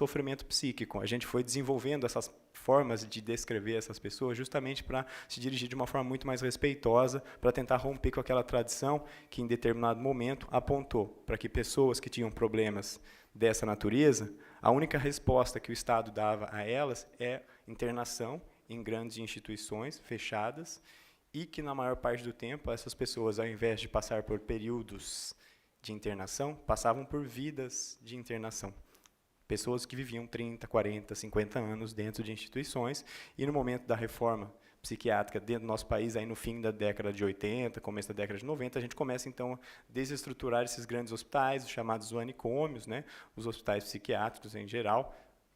sofrimento psíquico. A gente foi desenvolvendo essas formas de descrever essas pessoas justamente para se dirigir de uma forma muito mais respeitosa, para tentar romper com aquela tradição que, em determinado momento, apontou para que pessoas que tinham problemas dessa natureza, a única resposta que o Estado dava a elas é internação em grandes instituições fechadas, e que, na maior parte do tempo, essas pessoas, ao invés de passar por períodos de internação, passavam por vidas de internação. Pessoas que viviam 30, 40, 50 anos dentro de instituições, e no momento da reforma psiquiátrica dentro do nosso país, aí no fim da década de 80, começo da década de 90, a gente começa, então, a desestruturar esses grandes hospitais, os chamados manicômios, né, os hospitais psiquiátricos em geral,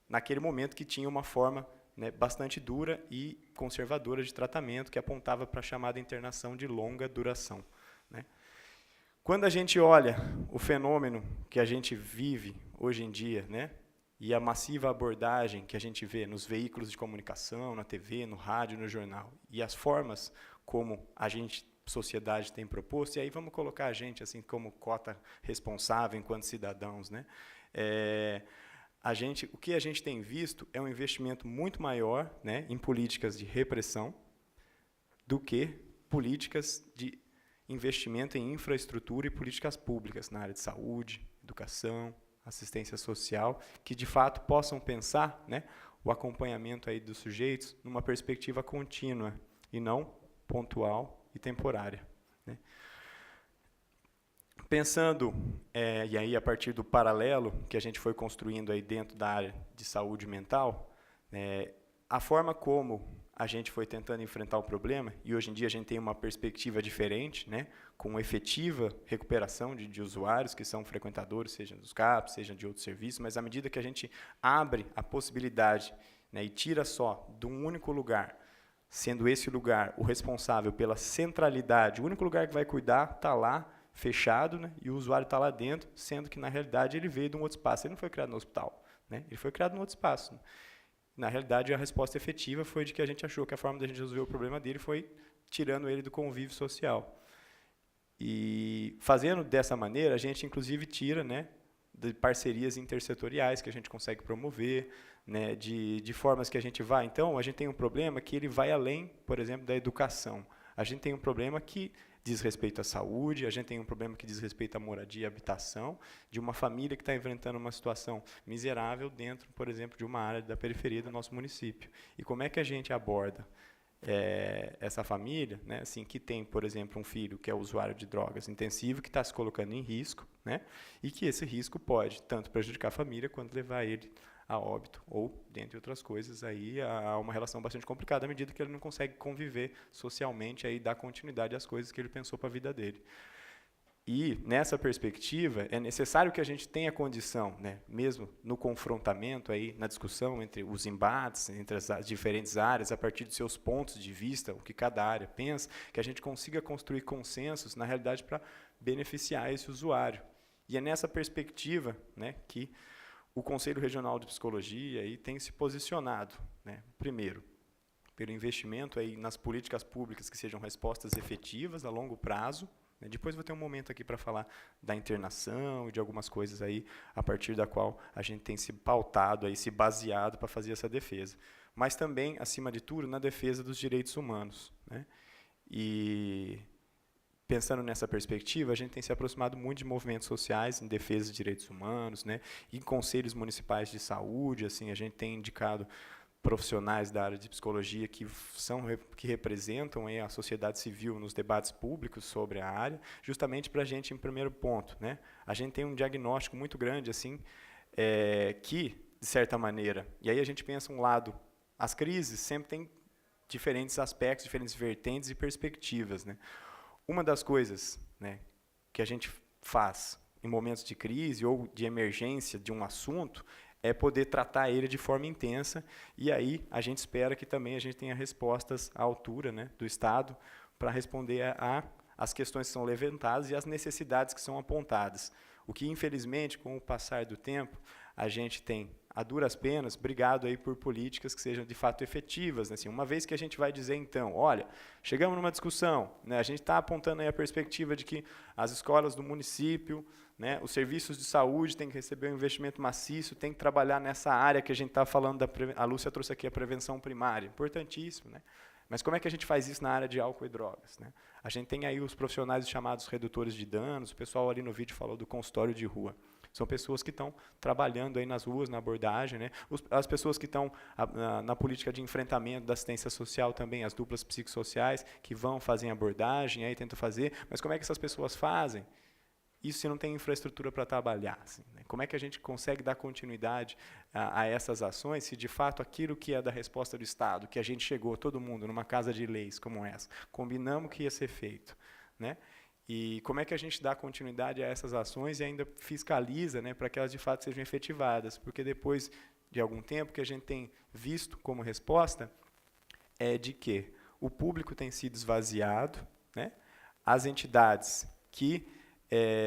naquele momento que tinha uma forma, né, bastante dura e conservadora de tratamento, que apontava para a chamada internação de longa duração, né. Quando a gente olha o fenômeno que a gente vive hoje em dia, né, e a massiva abordagem que a gente vê nos veículos de comunicação, na TV, no rádio, no jornal, e as formas como a gente, sociedade, tem proposto, e aí vamos colocar a gente assim como cota responsável enquanto cidadãos, né? O que a gente tem visto é um investimento muito maior, né, em políticas de repressão do que políticas de investimento em infraestrutura e políticas públicas na área de saúde, educação, assistência social, que de fato possam pensar, né, o acompanhamento aí dos sujeitos numa perspectiva contínua e não pontual e temporária, né. Pensando, e aí a partir do paralelo que a gente foi construindo aí dentro da área de saúde mental, a forma como a gente foi tentando enfrentar o problema, e hoje em dia a gente tem uma perspectiva diferente, né, com efetiva recuperação de usuários que são frequentadores, seja dos CAPs, seja de outros serviços, mas à medida que a gente abre a possibilidade, né, e tira só de um único lugar, sendo esse lugar o responsável pela centralidade, o único lugar que vai cuidar está lá, fechado, né, e o usuário está lá dentro, sendo que, na realidade, ele veio de um outro espaço. Ele não foi criado no hospital, né, ele foi criado em outro espaço, né. Na realidade, a resposta efetiva foi de que a gente achou que a forma de a gente resolver o problema dele foi tirando ele do convívio social. E fazendo dessa maneira, a gente, inclusive, tira, né, de parcerias intersetoriais que a gente consegue promover, né, de formas que a gente vai. Então, a gente tem um problema que ele vai além, por exemplo, da educação. A gente tem um problema que diz respeito à saúde, a gente tem um problema que diz respeito à moradia e habitação, de uma família que está enfrentando uma situação miserável dentro, por exemplo, de uma área da periferia do nosso município. E como é que a gente aborda essa família, né, assim, que tem, por exemplo, um filho que é usuário de drogas intensivo, que está se colocando em risco, né, e que esse risco pode tanto prejudicar a família quanto levar ele a óbito, ou, dentre outras coisas, aí há uma relação bastante complicada à medida que ele não consegue conviver socialmente e dar continuidade às coisas que ele pensou para a vida dele. E, nessa perspectiva, é necessário que a gente tenha condição, né, mesmo no confrontamento, aí, na discussão entre os embates, entre as diferentes áreas, a partir dos seus pontos de vista, o que cada área pensa, que a gente consiga construir consensos, na realidade, para beneficiar esse usuário. E é nessa perspectiva, né, que o Conselho Regional de Psicologia aí tem se posicionado, né, primeiro, pelo investimento aí nas políticas públicas que sejam respostas efetivas a longo prazo, né. Depois vou ter um momento aqui para falar da internação e de algumas coisas aí a partir da qual a gente tem se pautado, aí, se baseado para fazer essa defesa. Mas também, acima de tudo, na defesa dos direitos humanos, né. E pensando nessa perspectiva, a gente tem se aproximado muito de movimentos sociais em defesa de direitos humanos, né, em conselhos municipais de saúde, assim, a gente tem indicado profissionais da área de psicologia que representam aí a sociedade civil nos debates públicos sobre a área, justamente para a gente, em primeiro ponto, né, a gente tem um diagnóstico muito grande, assim, que, de certa maneira, e aí a gente pensa um lado, as crises sempre têm diferentes aspectos, diferentes vertentes e perspectivas, né. Uma das coisas, né, que a gente faz em momentos de crise ou de emergência de um assunto é poder tratar ele de forma intensa, e aí a gente espera que também a gente tenha respostas à altura, né, do Estado para responder às questões que são levantadas e às necessidades que são apontadas. O que, infelizmente, com o passar do tempo, a gente tem, a duras penas, brigado aí por políticas que sejam de fato efetivas, né? Assim, uma vez que a gente vai dizer, então, olha, chegamos numa discussão, né, a gente está apontando aí a perspectiva de que as escolas do município né? Os serviços de saúde têm que receber um investimento maciço, tem que trabalhar nessa área que a gente está falando, a Lúcia trouxe aqui a prevenção primária, importantíssimo, né? Mas como é que a gente faz isso na área de álcool e drogas, né? A gente tem aí os profissionais chamados redutores de danos, o pessoal ali no vídeo falou do consultório de rua. São pessoas que estão trabalhando aí nas ruas, na abordagem, né? As pessoas que estão na política de enfrentamento da assistência social também, as duplas psicossociais, que vão fazer abordagem, aí tentam fazer, mas como é que essas pessoas fazem? Isso se não tem infraestrutura para trabalhar. Assim, né? Como é que a gente consegue dar continuidade a essas ações se, de fato, aquilo que é da resposta do Estado, que a gente chegou, todo mundo, numa casa de leis como essa, combinamos que ia ser feito, né? E como é que a gente dá continuidade a essas ações e ainda fiscaliza, né, para que elas, de fato, sejam efetivadas? Porque depois de algum tempo que a gente tem visto como resposta é de que o público tem sido esvaziado, né? As entidades que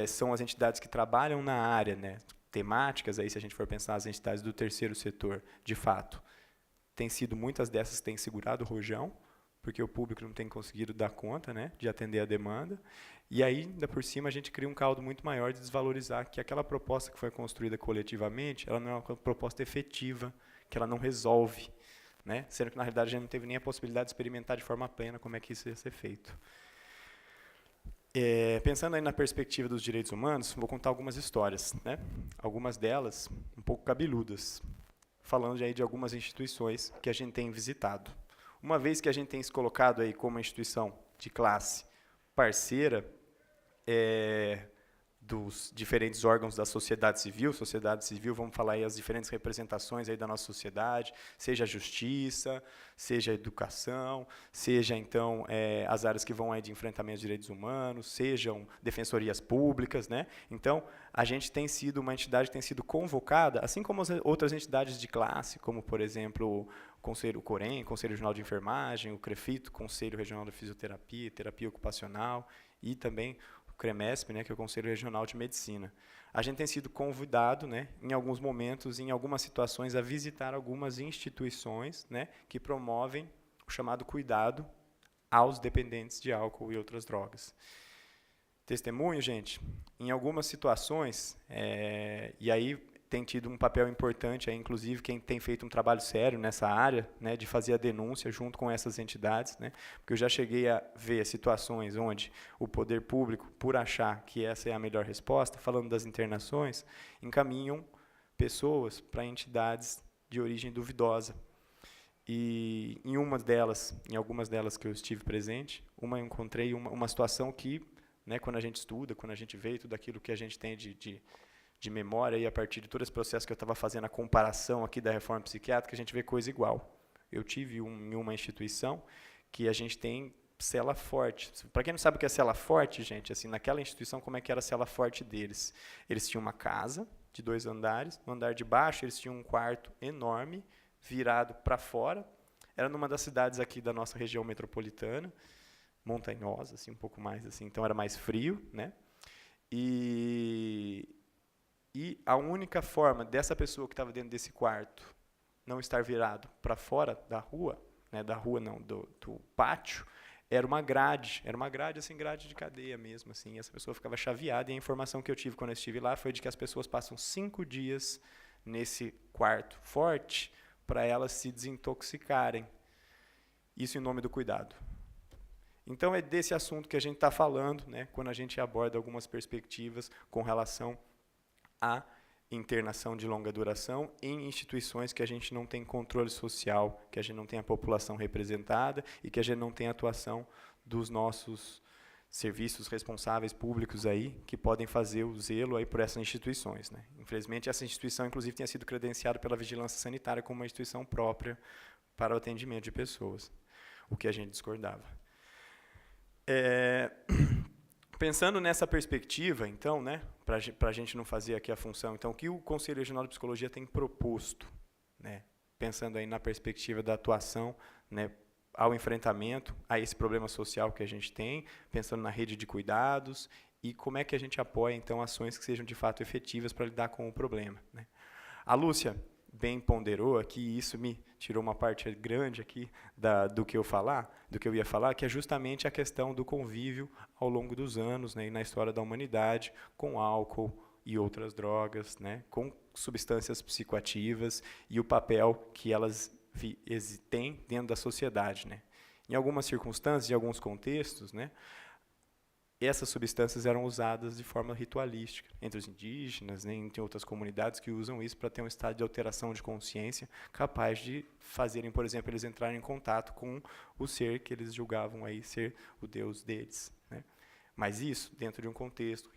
são as entidades que trabalham na área, né, temáticas, aí se a gente for pensar as entidades do terceiro setor, de fato, tem sido muitas dessas que têm segurado o rojão, porque o público não tem conseguido dar conta, né, de atender a demanda, e aí, ainda por cima, a gente cria um caldo muito maior de desvalorizar que aquela proposta que foi construída coletivamente, ela não é uma proposta efetiva, que ela não resolve, né, sendo que, na realidade, a gente não teve nem a possibilidade de experimentar de forma plena como é que isso ia ser feito. Pensando aí na perspectiva dos direitos humanos, vou contar algumas histórias, né? Algumas delas um pouco cabeludas, falando aí de algumas instituições que a gente tem visitado. Uma vez que a gente tem se colocado aí como uma instituição de classe parceira dos diferentes órgãos da sociedade civil, vamos falar aí as diferentes representações aí da nossa sociedade, seja a justiça, seja a educação, seja, então, as áreas que vão aí de enfrentamento de direitos humanos, sejam defensorias públicas, né? Então, a gente tem sido uma entidade que tem sido convocada, assim como as outras entidades de classe, como, por exemplo, o Conselho COREN, Conselho Regional de Enfermagem, o CREFIT, Conselho Regional de Fisioterapia, Terapia Ocupacional, e também CREMESP, né, que é o Conselho Regional de Medicina. A gente tem sido convidado, né, em alguns momentos, em algumas situações, a visitar algumas instituições, né, que promovem o chamado cuidado aos dependentes de álcool e outras drogas. Testemunho, gente, em algumas situações, e aí tem tido um papel importante, aí, inclusive, quem tem feito um trabalho sério nessa área, né, de fazer a denúncia junto com essas entidades, né, porque eu já cheguei a ver situações onde o poder público, por achar que essa é a melhor resposta, falando das internações, encaminham pessoas para entidades de origem duvidosa. E em algumas delas que eu estive presente, eu encontrei uma situação que, né, quando a gente estuda, quando a gente vê tudo aquilo que a gente tem de memória, e a partir de todo esse processo que eu estava fazendo a comparação aqui da reforma psiquiátrica, a gente vê coisa igual. Eu tive em uma instituição que a gente tem cela forte. Para quem não sabe o que é cela forte, gente, assim, naquela instituição, como é que era a cela forte deles? Eles tinham uma casa de 2 andares, no andar de baixo eles tinham um quarto enorme, virado para fora, era numa das cidades aqui da nossa região metropolitana, montanhosa, assim, um pouco mais, assim, então era mais frio, né? E a única forma dessa pessoa que estava dentro desse quarto não estar virado para fora da rua, né, do pátio, era uma grade assim, grade de cadeia mesmo, assim, e essa pessoa ficava chaveada, e a informação que eu tive quando eu estive lá foi de que as pessoas passam 5 dias nesse quarto forte para elas se desintoxicarem. Isso em nome do cuidado. Então, é desse assunto que a gente está falando, né, quando a gente aborda algumas perspectivas com relação à internação de longa duração em instituições que a gente não tem controle social, que a gente não tem a população representada e que a gente não tem a atuação dos nossos serviços responsáveis públicos aí, que podem fazer o zelo aí por essas instituições, né? Infelizmente, essa instituição, inclusive, tinha sido credenciada pela Vigilância Sanitária como uma instituição própria para o atendimento de pessoas, o que a gente discordava. Pensando nessa perspectiva, então, né, para a gente não fazer aqui a função, então, o que o Conselho Regional de Psicologia tem proposto, né, pensando aí na perspectiva da atuação, né, ao enfrentamento a esse problema social que a gente tem, pensando na rede de cuidados e como é que a gente apoia, então, ações que sejam de fato efetivas para lidar com o problema, né. A Lúcia bem ponderou aqui, e isso me tirou uma parte grande aqui do que eu ia falar, que é justamente a questão do convívio ao longo dos anos, né, e na história da humanidade, com álcool e outras drogas, né, com substâncias psicoativas e o papel que elas têm dentro da sociedade, né. Em algumas circunstâncias, em alguns contextos, né, essas substâncias eram usadas de forma ritualística entre os indígenas, né, entre outras comunidades que usam isso para ter um estado de alteração de consciência capaz de fazerem, por exemplo, eles entrarem em contato com o ser que eles julgavam aí ser o Deus deles, né. Mas isso dentro de um contexto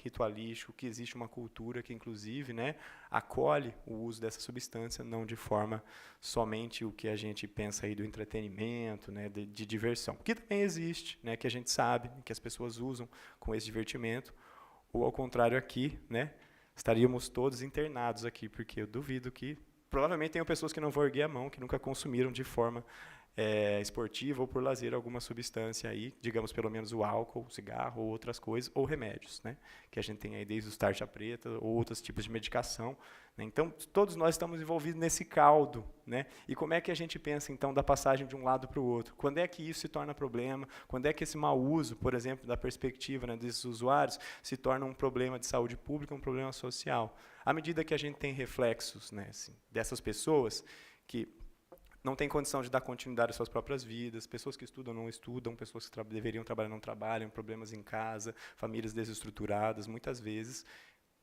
ritualístico, que existe uma cultura que, inclusive, né, acolhe o uso dessa substância, não de forma somente o que a gente pensa aí do entretenimento, né, de diversão, que também existe, né, que a gente sabe que as pessoas usam com esse divertimento, ou ao contrário aqui, né, estaríamos todos internados aqui, porque eu duvido que, provavelmente tenham pessoas que não vão erguer a mão, que nunca consumiram de forma esportiva ou por lazer alguma substância aí, digamos pelo menos o álcool, o cigarro ou outras coisas, ou remédios, né, que a gente tem aí desde os tarja preta ou outros tipos de medicação, né. Então, todos nós estamos envolvidos nesse caldo, né, e como é que a gente pensa, então, da passagem de um lado para o outro? Quando é que isso se torna problema? Quando é que esse mau uso, por exemplo, da perspectiva, né, desses usuários, se torna um problema de saúde pública, um problema social? À medida que a gente tem reflexos, né, assim, dessas pessoas que não têm condição de dar continuidade às suas próprias vidas, pessoas que estudam não estudam, pessoas que deveriam trabalhar não trabalham, problemas em casa, famílias desestruturadas, muitas vezes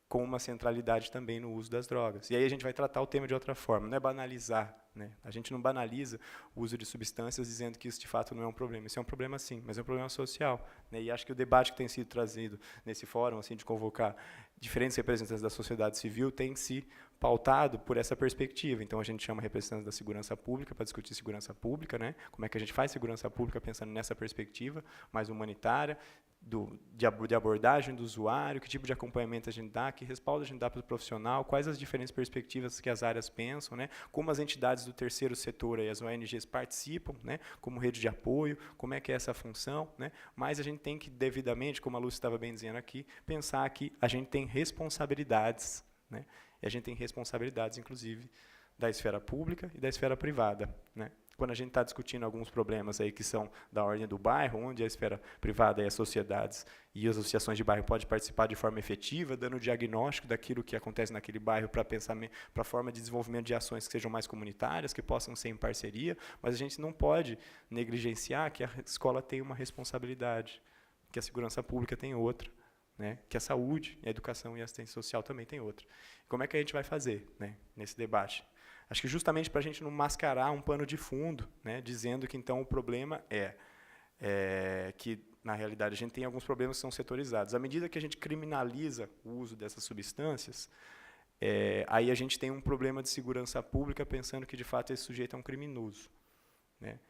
com uma centralidade também no uso das drogas. E aí a gente vai tratar o tema de outra forma, não é banalizar, né? A gente não banaliza o uso de substâncias dizendo que isso de fato não é um problema. Isso é um problema sim, mas é um problema social, né? E acho que o debate que tem sido trazido nesse fórum, assim, de convocar diferentes representantes da sociedade civil, tem se pautado por essa perspectiva. Então a gente chama representantes da segurança pública para discutir segurança pública, né? Como é que a gente faz segurança pública pensando nessa perspectiva mais humanitária, de abordagem do usuário, que tipo de acompanhamento a gente dá, que respaldo a gente dá para o profissional, quais as diferentes perspectivas que as áreas pensam, né, como as entidades do terceiro setor e as ONGs participam, né, como rede de apoio, como é que é essa função, né, mas a gente tem que devidamente, como a Lúcia estava bem dizendo aqui, pensar que a gente tem responsabilidades, né, e a gente tem responsabilidades, inclusive, da esfera pública e da esfera privada, né. Quando a gente está discutindo alguns problemas aí que são da ordem do bairro, onde a esfera privada e as sociedades e as associações de bairro podem participar de forma efetiva, dando diagnóstico daquilo que acontece naquele bairro para a forma de desenvolvimento de ações que sejam mais comunitárias, que possam ser em parceria, mas a gente não pode negligenciar que a escola tem uma responsabilidade, que a segurança pública tem outra, né, que a saúde, a educação e a assistência social também tem outra. Como é que a gente vai fazer, né, nesse debate? Acho que justamente para a gente não mascarar um pano de fundo, né, dizendo que, então, o problema é que, na realidade, a gente tem alguns problemas que são setorizados. À medida que a gente criminaliza o uso dessas substâncias, aí a gente tem um problema de segurança pública, pensando que, de fato, esse sujeito é um criminoso, né?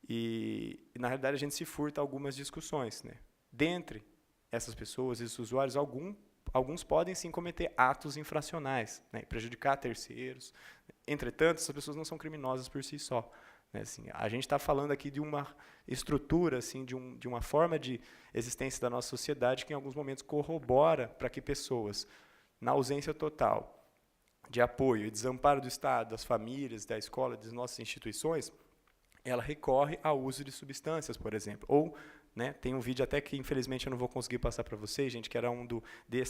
E, na realidade, a gente se furta a algumas discussões, né? Dentre essas pessoas, esses usuários, alguns podem, sim, cometer atos infracionais, né, prejudicar terceiros. Entretanto, essas pessoas não são criminosas por si só, né, assim, a gente está falando aqui de uma estrutura, assim, de uma forma de existência da nossa sociedade que, em alguns momentos, corrobora para que pessoas, na ausência total de apoio e desamparo do Estado, das famílias, da escola, das nossas instituições, ela recorre ao uso de substâncias, por exemplo, ou, né, tem um vídeo até que, infelizmente, eu não vou conseguir passar para vocês, gente, que era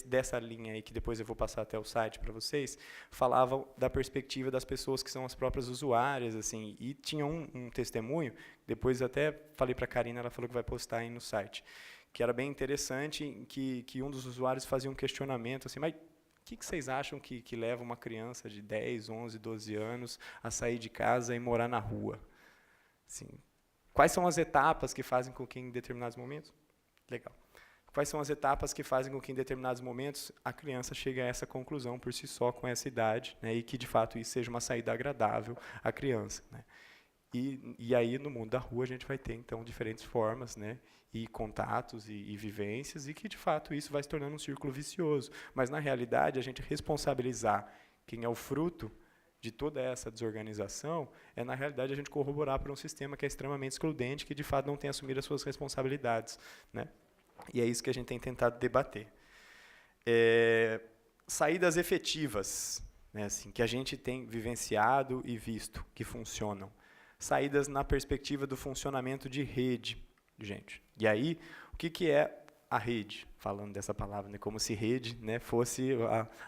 dessa linha aí, que depois eu vou passar até o site para vocês, falava da perspectiva das pessoas que são as próprias usuárias, assim, e tinha um testemunho, depois até falei para a Karina, ela falou que vai postar aí no site, que era bem interessante, que um dos usuários fazia um questionamento, assim, mas o que vocês acham que leva uma criança de 10, 11, 12 anos a sair de casa e morar na rua? Assim, quais são as etapas que fazem com que, em determinados momentos... Legal. Quais são as etapas que fazem com que, em determinados momentos, a criança chegue a essa conclusão por si só, com essa idade, né, e que, de fato, isso seja uma saída agradável à criança, né? E aí, no mundo da rua, a gente vai ter, então, diferentes formas, né, e contatos e vivências, e que, de fato, isso vai se tornando um círculo vicioso. Mas, na realidade, a gente responsabilizar quem é o fruto de toda essa desorganização, na realidade, a gente corroborar para um sistema que é extremamente excludente, que, de fato, não tem assumido as suas responsabilidades, né? E é isso que a gente tem tentado debater. Saídas efetivas. né, assim, que a gente tem vivenciado e visto que funcionam. Saídas na perspectiva do funcionamento de rede, gente. E aí, o que é a rede? Falando dessa palavra, né, como se rede, né, fosse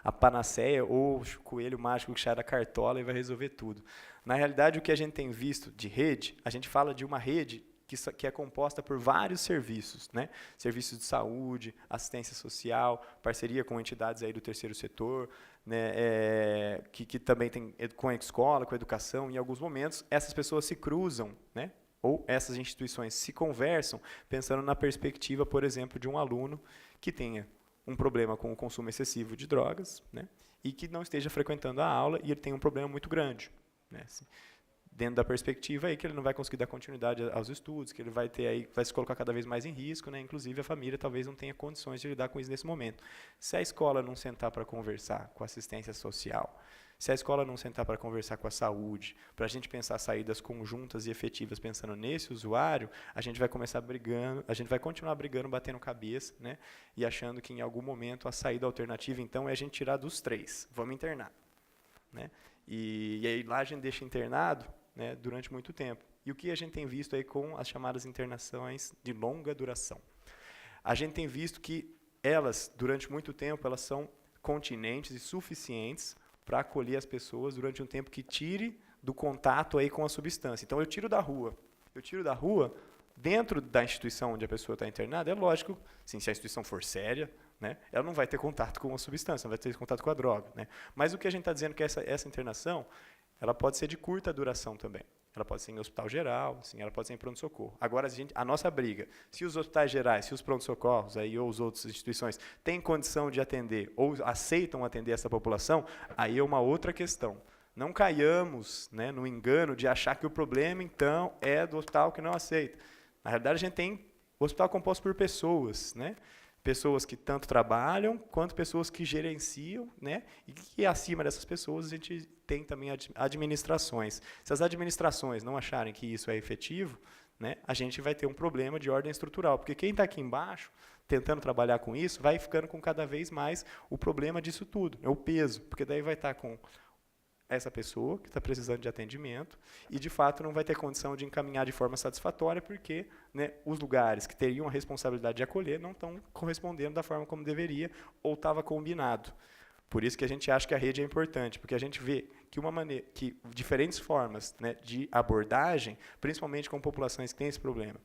a panaceia ou o coelho mágico que sai da cartola e vai resolver tudo. Na realidade, o que a gente tem visto de rede, a gente fala de uma rede que é composta por vários serviços, né? Serviços de saúde, assistência social, parceria com entidades aí do terceiro setor, né? Que também tem com a escola, com a educação. Em alguns momentos, essas pessoas se cruzam, né? Ou essas instituições se conversam, pensando na perspectiva, por exemplo, de um aluno que tenha um problema com o consumo excessivo de drogas, né? E que não esteja frequentando a aula e ele tem um problema muito grande, né? Assim, dentro da perspectiva aí que ele não vai conseguir dar continuidade aos estudos, que ele vai ter aí, vai se colocar cada vez mais em risco, né? Inclusive a família talvez não tenha condições de lidar com isso nesse momento. Se a escola não sentar para conversar com a assistência social, se a escola não sentar para conversar com a saúde, para a gente pensar saídas conjuntas e efetivas pensando nesse usuário, a gente vai começar brigando, a gente vai continuar brigando, batendo cabeça, né? E achando que em algum momento a saída alternativa então é a gente tirar dos 3, vamos internar, né? E aí lá a gente deixa internado, né, durante muito tempo. E o que a gente tem visto aí com as chamadas internações de longa duração? A gente tem visto que elas, durante muito tempo, elas são continentes e suficientes para acolher as pessoas durante um tempo que tire do contato aí com a substância. Então, eu tiro da rua, dentro da instituição onde a pessoa está internada, é lógico, sim, se a instituição for séria, né, ela não vai ter contato com a substância, não vai ter contato com a droga, né? Mas o que a gente está dizendo é que essa internação, ela pode ser de curta duração também. Ela pode ser em hospital geral, sim, ela pode ser em pronto-socorro. Agora, a nossa briga, se os hospitais gerais, se os pronto-socorros aí, ou as outras instituições têm condição de atender ou aceitam atender essa população, aí é uma outra questão. Não caiamos, né, no engano de achar que o problema, então, é do hospital que não aceita. Na realidade, a gente tem hospital composto por pessoas, né? Pessoas que tanto trabalham, quanto pessoas que gerenciam, né? E que acima dessas pessoas a gente tem também administrações. Se as administrações não acharem que isso é efetivo, né, a gente vai ter um problema de ordem estrutural, porque quem está aqui embaixo, tentando trabalhar com isso, vai ficando com cada vez mais o problema disso tudo, é o peso, porque daí vai estar com essa pessoa que está precisando de atendimento e, de fato, não vai ter condição de encaminhar de forma satisfatória porque, né, os lugares que teriam a responsabilidade de acolher não estão correspondendo da forma como deveria ou estava combinado. Por isso que a gente acha que a rede é importante, porque a gente vê que diferentes formas, né, de abordagem, principalmente com populações que têm esse problema.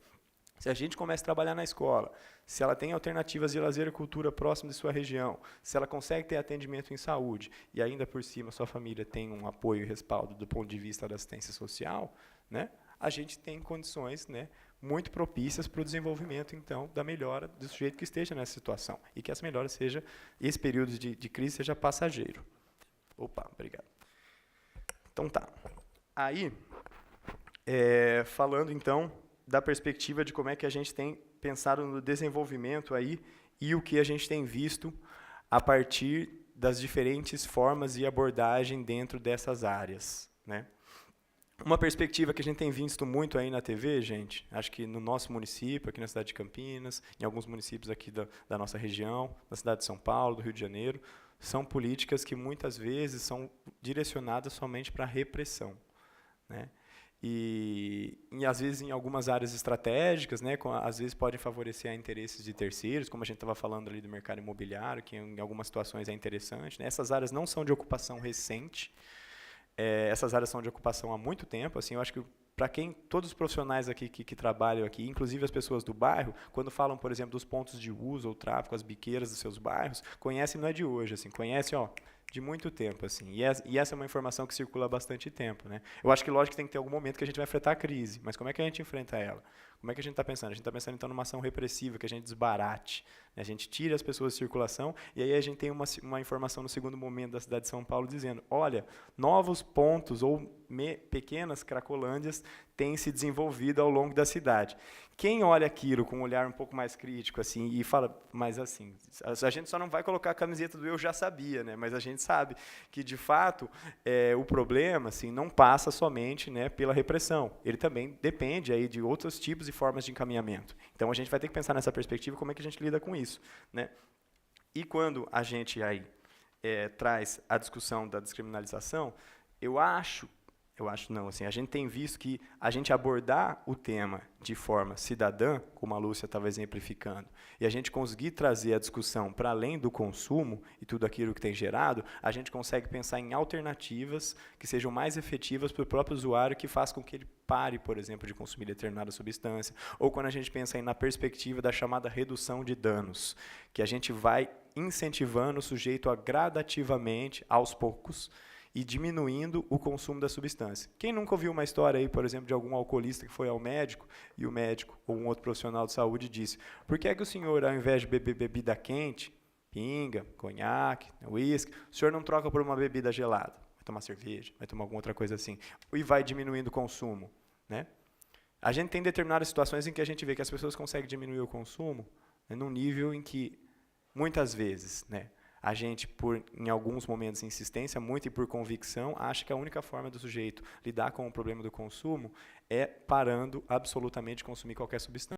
Se a gente começa a trabalhar na escola, se ela tem alternativas de lazer e cultura próximo de sua região, se ela consegue ter atendimento em saúde e ainda por cima sua família tem um apoio e respaldo do ponto de vista da assistência social, né, a gente tem condições, né, muito propícias para o desenvolvimento, então, da melhora do sujeito que esteja nessa situação. E que essa melhora seja, esse período de crise seja passageiro. Opa, obrigado. Então tá. Aí, falando então da perspectiva de como é que a gente tem pensado no desenvolvimento aí e o que a gente tem visto a partir das diferentes formas de abordagem dentro dessas áreas, né? Uma perspectiva que a gente tem visto muito aí na TV, gente, acho que no nosso município, aqui na cidade de Campinas, em alguns municípios aqui da nossa região, na cidade de São Paulo, do Rio de Janeiro, são políticas que muitas vezes são direcionadas somente para a repressão, né? E às vezes em algumas áreas estratégicas, né, às vezes podem favorecer interesses de terceiros, como a gente estava falando ali do mercado imobiliário, que em algumas situações é interessante, né? Essas áreas não são de ocupação recente, essas áreas são de ocupação há muito tempo. Assim, eu acho que para todos os profissionais aqui que trabalham aqui, inclusive as pessoas do bairro, quando falam, por exemplo, dos pontos de uso ou tráfico, as biqueiras dos seus bairros, conhecem, não é de hoje, assim, conhecem, de muito tempo, assim. E essa é uma informação que circula há bastante tempo, né? Eu acho que, lógico, que tem que ter algum momento que a gente vai enfrentar a crise, mas como é que a gente enfrenta ela? Como é que a gente está pensando? A gente está pensando, então, numa ação repressiva, que a gente desbarate, né? A gente tire as pessoas de circulação, e aí a gente tem uma informação no segundo momento da cidade de São Paulo dizendo, olha, novos pontos ou pequenas cracolândias têm se desenvolvido ao longo da cidade. Quem olha aquilo com um olhar um pouco mais crítico assim e fala, mas assim, a gente só não vai colocar a camiseta do eu já sabia, né? Mas a gente sabe que, de fato, o problema assim, não passa somente, né, pela repressão. Ele também depende aí de outros tipos e formas de encaminhamento. Então, a gente vai ter que pensar nessa perspectiva como é que a gente lida com isso, né? E quando a gente aí traz a discussão da descriminalização, eu acho não, assim, a gente tem visto que a gente abordar o tema de forma cidadã, como a Lúcia estava exemplificando, e a gente conseguir trazer a discussão para além do consumo e tudo aquilo que tem gerado, a gente consegue pensar em alternativas que sejam mais efetivas para o próprio usuário, que faz com que ele pare, por exemplo, de consumir determinada substância, ou quando a gente pensa aí na perspectiva da chamada redução de danos, que a gente vai incentivando o sujeito a gradativamente, aos poucos, e diminuindo o consumo da substância. Quem nunca ouviu uma história aí, por exemplo, de algum alcoolista que foi ao médico e o médico ou um outro profissional de saúde disse: por que é que o senhor, ao invés de beber bebida quente, pinga, conhaque, uísque, o senhor não troca por uma bebida gelada? Vai tomar cerveja, vai tomar alguma outra coisa assim, e vai diminuindo o consumo, né? A gente tem determinadas situações em que a gente vê que as pessoas conseguem diminuir o consumo, né, num nível em que, muitas vezes, né, a gente, em alguns momentos, insistência, muito e por convicção, acha que a única forma do sujeito lidar com o problema do consumo é parando absolutamente de consumir qualquer substância.